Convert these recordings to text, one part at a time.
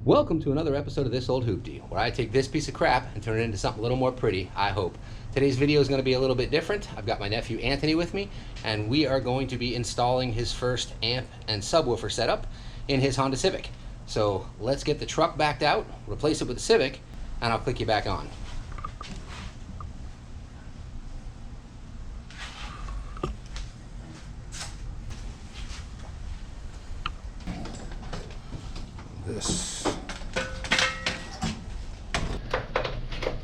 Welcome to another episode of This Old Hoopty, where I take this piece of crap and turn it into something a little more pretty, I hope. Today's video is going to be a little bit different. I've got my nephew Anthony with me, and we are going to be installing his first amp and subwoofer setup in his Honda Civic. So let's get the truck backed out, replace it with the Civic, and I'll click you back on.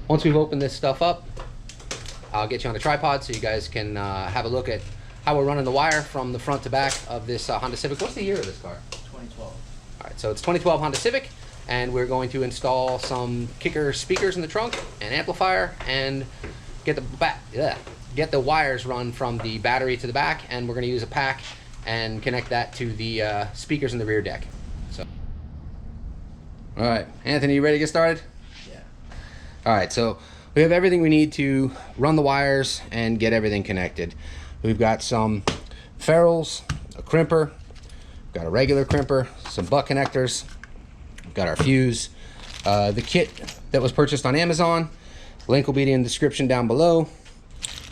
Once we've opened this stuff up, I'll get you on a tripod so you guys can have a look at how we're running the wire from the front to back of this Honda Civic. What's the year of this car? 2012. All right, so it's 2012 Honda Civic, and we're going to install some kicker speakers in the trunk, an amplifier, and get the wires run from the battery to the back, and we're going to use a pack and connect that to the speakers in the rear deck. So, all right, Anthony, you ready to get started? All right, so we have everything we need to run the wires and get everything connected. We've got some ferrules, a crimper, we've got a regular crimper, some butt connectors, we've got our fuse, the kit that was purchased on Amazon. Link will be in the description down below.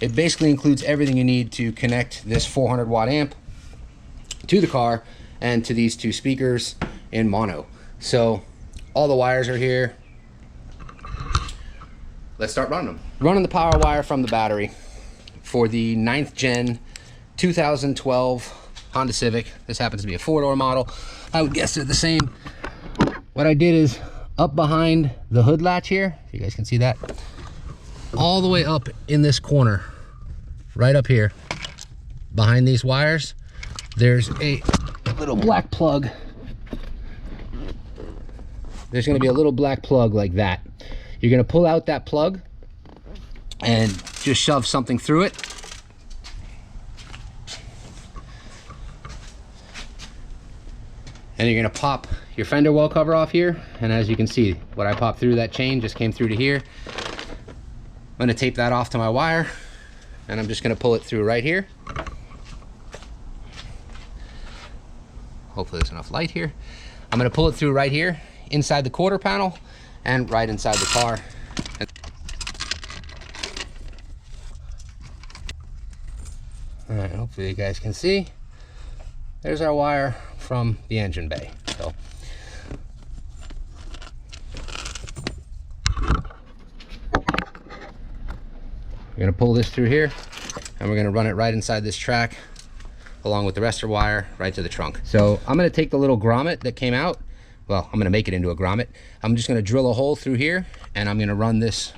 It basically includes everything you need to connect this 400 watt amp to the car and to these two speakers in mono. So all the wires are here. Let's start running them. Running the power wire from the battery for the 9th gen 2012 Honda Civic. This happens to be a 4-door model. I would guess they're the same. What I did is up behind the hood latch here, if you guys can see that, all the way up in this corner, right up here, behind these wires, there's a little black plug. There's gonna be a little black plug like that. You're gonna pull out that plug and just shove something through it. And you're gonna pop your fender well cover off here. And as you can see, what I popped through that chain just came through to here. I'm gonna tape that off to my wire, and I'm just gonna pull it through right here. Hopefully there's enough light here. I'm gonna pull it through right here, inside the quarter panel, and right inside the car. All right, hopefully you guys can see. There's our wire from the engine bay. So we're gonna pull this through here, and we're gonna run it right inside this track, along with the rest of the wire, right to the trunk. So I'm gonna take the little grommet that came out. Well, I'm gonna make it into a grommet. I'm just gonna drill a hole through here, and I'm gonna run this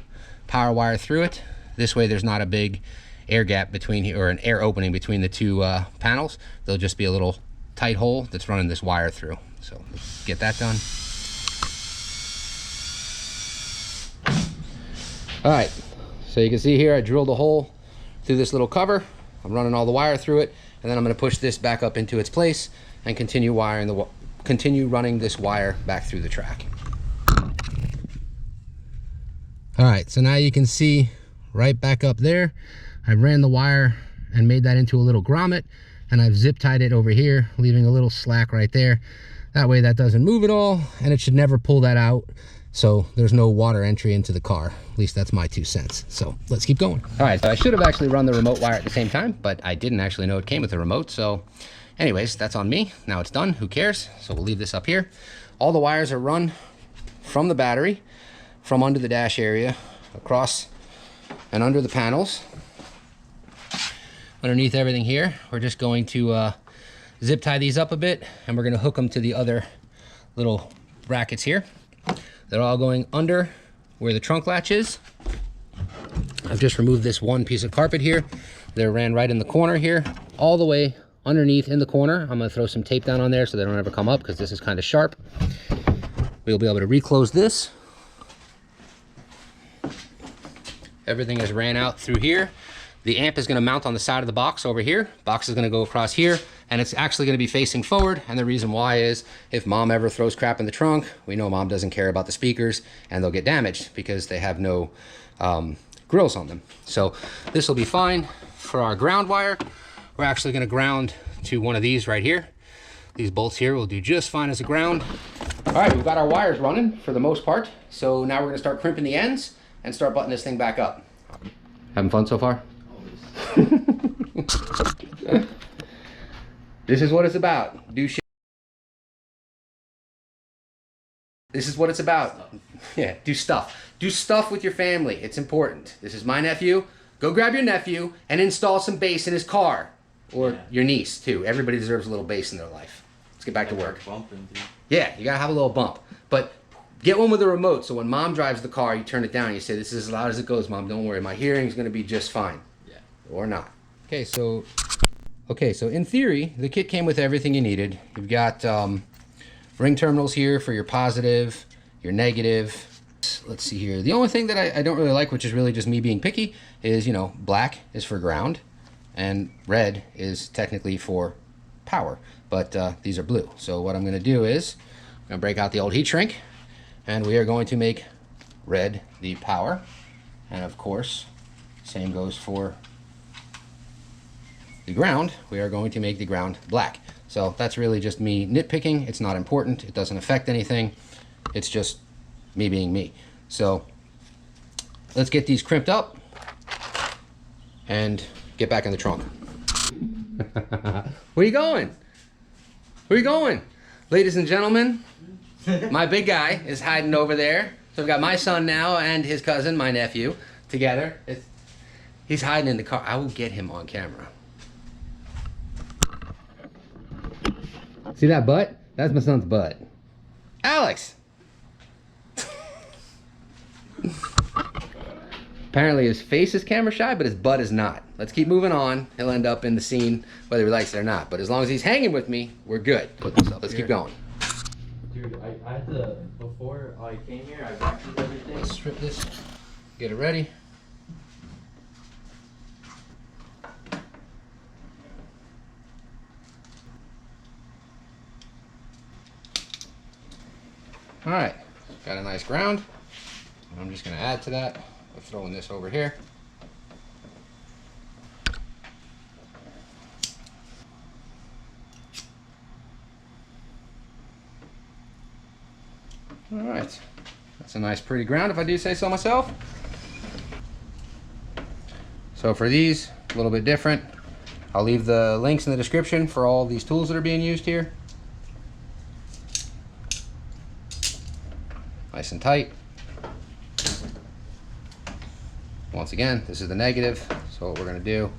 power wire through it. This way there's not a big air gap between here, or an air opening between the two panels. There'll just be a little tight hole that's running this wire through. So let's get that done. All right, so you can see here I drilled a hole through this little cover. I'm running all the wire through it, and then I'm gonna push this back up into its place and continue running this wire back through the track. All right, so now you can see right back up there, I ran the wire and made that into a little grommet, and I've zip tied it over here, leaving a little slack right there. That way that doesn't move at all, and it should never pull that out, so there's no water entry into the car. At least that's my 2 cents. So let's keep going. All right, so I should have actually run the remote wire at the same time, but I didn't actually know it came with a remote, so anyways, that's on me. Now it's done, who cares? So we'll leave this up here. All the wires are run from the battery, from under the dash area, across and under the panels. Underneath everything here, we're just going to zip tie these up a bit, and we're gonna hook them to the other little brackets here. They're all going under where the trunk latch is. I've just removed this one piece of carpet here. They ran right in the corner here, all the way underneath in the corner. I'm gonna throw some tape down on there so they don't ever come up, because this is kind of sharp. We'll be able to reclose this. Everything is ran out through here. The amp is gonna mount on the side of the box over here. Box is gonna go across here, and it's actually gonna be facing forward. And the reason why is if mom ever throws crap in the trunk, we know mom doesn't care about the speakers, and they'll get damaged because they have no grills on them. So this will be fine. For our ground wire, we're actually gonna ground to one of these right here. These bolts here will do just fine as a ground. All right, we've got our wires running for the most part. So now we're gonna start crimping the ends and start buttoning this thing back up. Having fun so far? Always. This is what it's about. Do shit. This is what it's about. Yeah, do stuff. Do stuff with your family. It's important. This is my nephew. Go grab your nephew and install some bass in his car. Or your niece, too. Everybody deserves a little bass in their life. Let's get back to work. Yeah, you gotta have a little bump. But get one with a remote, so when Mom drives the car, you turn it down and you say, this is as loud as it goes, Mom, don't worry. My hearing's gonna be just fine. Yeah. Or not. Okay, so in theory, the kit came with everything you needed. You've got ring terminals here for your positive, your negative. Let's see here. The only thing that I don't really like, which is really just me being picky, is, you know, black is for ground and red is technically for power, but these are blue. So what I'm going to do is I'm going to break out the old heat shrink, and we are going to make red the power, and of course same goes for the ground. We are going to make the ground black. So that's really just me nitpicking. It's not important. It doesn't affect anything. It's just me being me. So let's get these crimped up and get back in the trunk. Where you going? Where you going? Ladies and gentlemen, my big guy is hiding over there. So I've got my son now and his cousin, my nephew, together. He's hiding in the car. I will get him on camera. See that butt? That's my son's butt. Alex! Apparently his face is camera shy, but his butt is not. Let's keep moving on. He'll end up in the scene whether he likes it or not. But as long as he's hanging with me, we're good. Put this up. Let's keep going. Dude, I had to, before I came here, I vacuumed everything. Let's strip this. Get it ready. All right, got a nice ground. I'm just gonna add to that by throwing this over here. All right, that's a nice pretty ground if I do say so myself. So for these, a little bit different. I'll leave the links in the description for all these tools that are being used here. Nice and tight. Once again, this is the negative, so what we're going to do,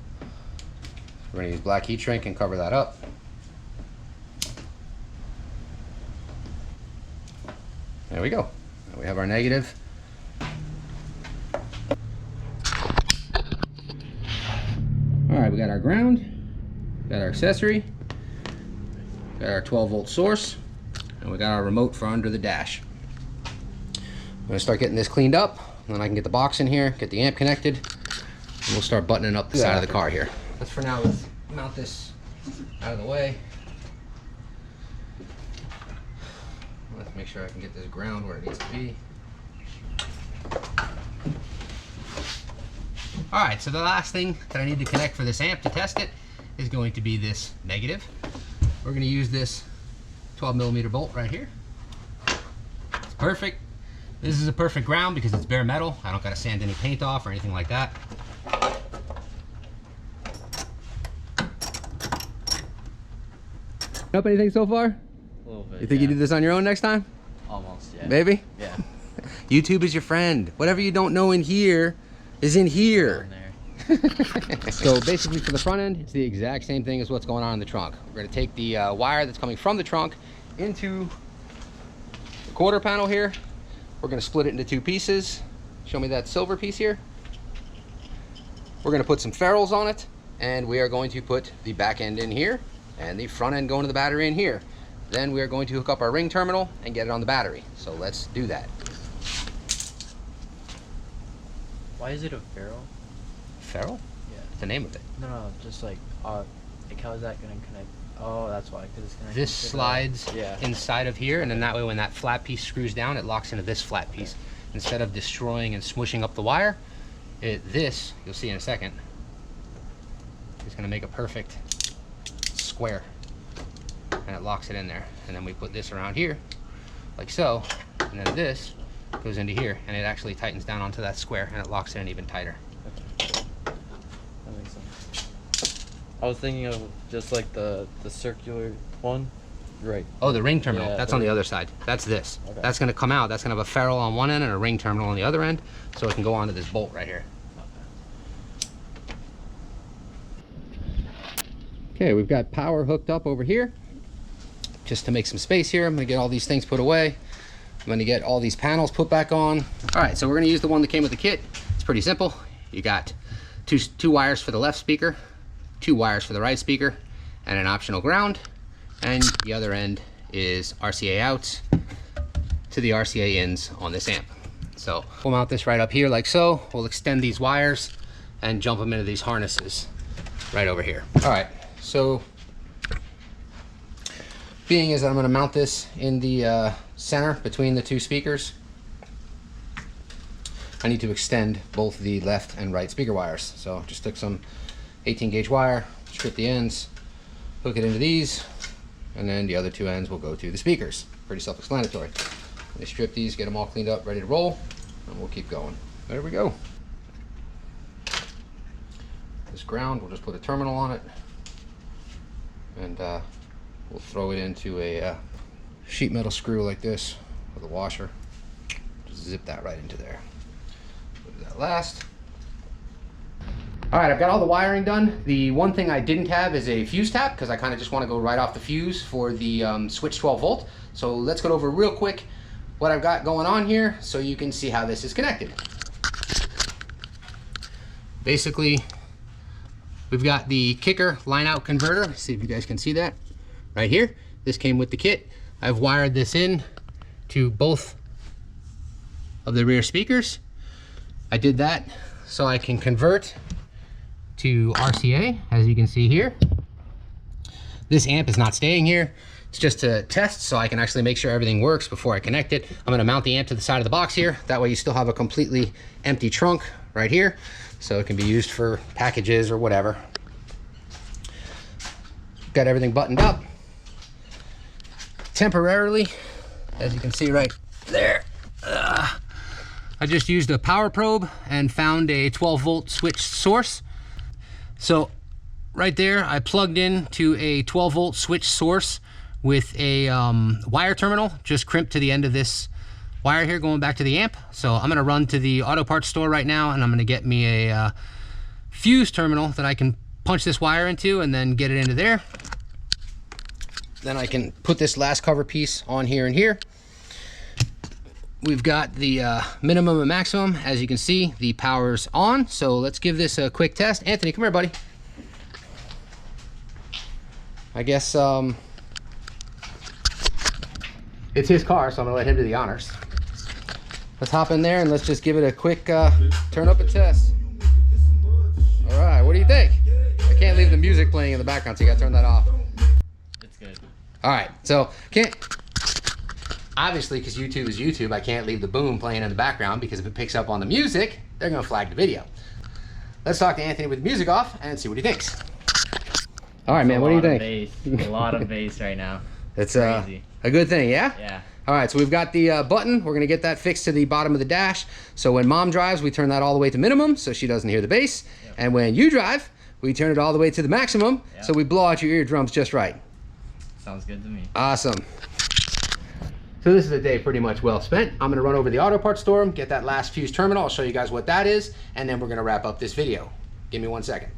we're going to use black heat shrink and cover that up. There we go. Now we have our negative. Alright, we got our ground, got our accessory, got our 12-volt source, and we got our remote for under the dash. I'm going to start getting this cleaned up, and then I can get the box in here, get the amp connected, and we'll start buttoning up the side of the car here. Let's for now, let's mount this out of the way. Let's make sure I can get this ground where it needs to be. Alright, so the last thing that I need to connect for this amp to test it is going to be this negative. We're going to use this 12mm bolt right here. It's perfect. This is a perfect ground because it's bare metal. I don't got to sand any paint off or anything like that. Up anything so far? A little bit. You think you do this on your own next time? Almost, yeah. Maybe? Yeah. YouTube is your friend. Whatever you don't know in here is in here. So basically for the front end, it's the exact same thing as what's going on in the trunk. We're going to take the wire that's coming from the trunk into the quarter panel here. We're going to split it into two pieces. Show me that silver piece here. We're going to put some ferrules on it, and we are going to put the back end in here and the front end going to the battery in here. Then we are going to hook up our ring terminal and get it on the battery. So let's do that. Why is it a ferrule? Ferrule? Yeah. That's the name of it. No, just like how is that going to connect? Oh, that's why, because it's connected. This slides inside of here, and then that way when that flat piece screws down, it locks into this flat piece. Instead of destroying and smushing up the wire, this, you'll see in a second, is going to make a perfect square. And it locks it in there. And then we put this around here, like so, and then this goes into here, and it actually tightens down onto that square, and it locks it in even tighter. Okay. That makes sense. I was thinking of just like the circular one. Right. Oh, the ring terminal. Yeah, that's on the other side. That's this. Okay. That's going to come out. That's going to have a ferrule on one end and a ring terminal on the other end, so it can go onto this bolt right here. Okay, we've got power hooked up over here. Just to make some space here, I'm going to get all these things put away. I'm going to get all these panels put back on. All right, so we're going to use the one that came with the kit. It's pretty simple. You got two wires for the left speaker, 2 wires for the right speaker, and an optional ground. And the other end is RCA outs to the RCA ins on this amp. So we'll mount this right up here like so. We'll extend these wires and jump them into these harnesses right over here. All right, so being is that I'm going to mount this in the center between the 2 speakers, I need to extend both the left and right speaker wires. So just took some 18 gauge wire, strip the ends, hook it into these, and then the other 2 ends will go to the speakers. Pretty self-explanatory. They strip these, get them all cleaned up, ready to roll, and we'll keep going. There we go. This ground, we'll just put a terminal on it, and we'll throw it into a sheet metal screw like this with a washer. Just zip that right into there. Put that last. All right, I've got all the wiring done. The one thing I didn't have is a fuse tap, because I kind of just want to go right off the fuse for the switch 12 volt. So let's go over real quick what I've got going on here so you can see how this is connected. Basically, we've got the kicker line out converter. Let's see if you guys can see that right here. This came with the kit. I've wired this in to both of the rear speakers. I did that so I can convert to RCA, as you can see here. This amp is not staying here. It's just to test so I can actually make sure everything works before I connect it. I'm gonna mount the amp to the side of the box here. That way you still have a completely empty trunk right here, so it can be used for packages or whatever. Got everything buttoned up. Temporarily, as you can see right there, I just used a power probe and found a 12 volt switch source. So right there, I plugged in to a 12 volt switch source with a wire terminal, just crimped to the end of this wire here going back to the amp. So I'm gonna run to the auto parts store right now, and I'm gonna get me a fuse terminal that I can punch this wire into and then get it into there. Then I can put this last cover piece on here and here. We've got the minimum and maximum. As you can see, the power's on. So let's give this a quick test. Anthony, come here, buddy. I guess it's his car, so I'm gonna let him do the honors. Let's hop in there and let's just give it a quick turn up and test. All right, what do you think? I can't leave the music playing in the background, so you gotta turn that off. It's good. All right, so obviously, because YouTube is YouTube, I can't leave the boom playing in the background, because if it picks up on the music, they're gonna flag the video. Let's talk to Anthony with the music off and see what he thinks. All right, man, what do you think? A lot of bass right now. It's crazy. A good thing, yeah? Yeah. All right, so we've got the button. We're gonna get that fixed to the bottom of the dash. So when mom drives, we turn that all the way to minimum so she doesn't hear the bass. Yep. And when you drive, we turn it all the way to the maximum, yep, so we blow out your eardrums just right. Sounds good to me. Awesome. So this is a day pretty much well spent. I'm gonna run over to the auto parts store, get that last fuse terminal. I'll show you guys what that is, and then we're gonna wrap up this video. Give me 1 second.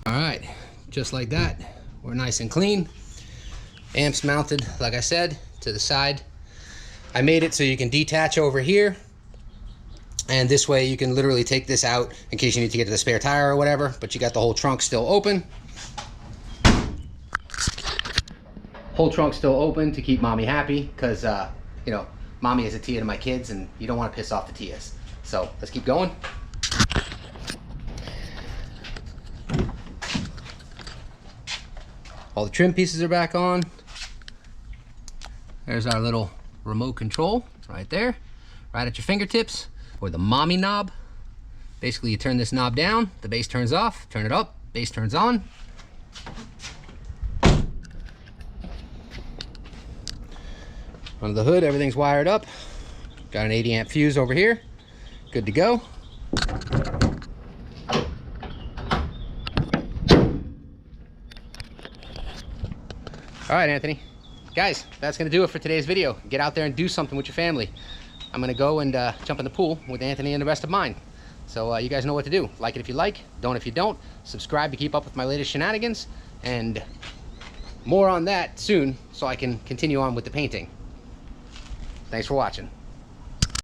All right, just like that, we're nice and clean. Amps mounted, like I said, to the side. I made it so you can detach over here, and this way you can literally take this out in case you need to get to the spare tire or whatever, but you got the whole trunk still open. Whole trunk still open to keep mommy happy, because you know, mommy is a Tia to my kids, and you don't want to piss off the Tias. So let's keep going. All the trim pieces are back on. There's our little remote control right there, right at your fingertips, or the mommy knob. Basically, you turn this knob down, the bass turns off, turn it up, bass turns on. Under the hood, everything's wired up. Got an 80 amp fuse over here. Good to go. All right, Anthony. Guys, that's gonna do it for today's video. Get out there and do something with your family. I'm gonna go and jump in the pool with Anthony and the rest of mine. So you guys know what to do. Like it if you like, don't if you don't. Subscribe to keep up with my latest shenanigans, and more on that soon so I can continue on with the painting. Thanks for watching.